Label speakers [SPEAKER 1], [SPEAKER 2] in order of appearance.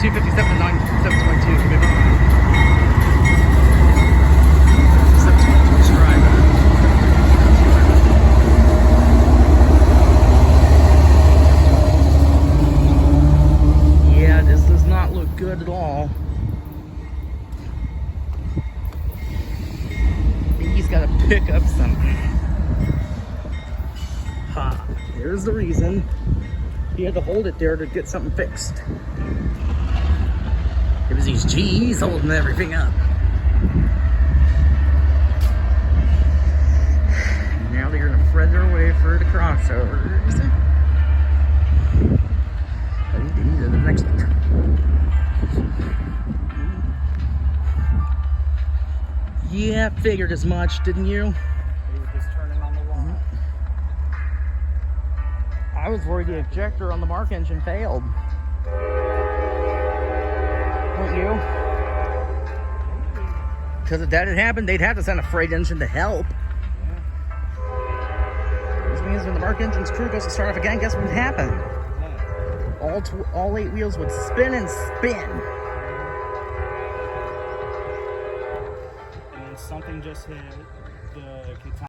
[SPEAKER 1] 257 to 9722. Could be fine. 722 strike. Yeah, this does not look good at all. He's got to pick up some. Ha! Here's the reason. He had to hold it there to get something fixed. It was these G's holding everything up. Now they're gonna thread their way for the crossovers. These are the next one. Yeah, figured as much, didn't you?
[SPEAKER 2] They were just turning on the wall.
[SPEAKER 1] I was worried the ejector on the Mark engine failed. Weren't you? Because if that had happened, they'd have to send a freight engine to help.
[SPEAKER 2] Yeah.
[SPEAKER 1] This means when the Mark engine's crew goes to start off again, guess what would happen?
[SPEAKER 2] Yeah.
[SPEAKER 1] All 8 wheels would spin and spin.
[SPEAKER 2] And then something just hit the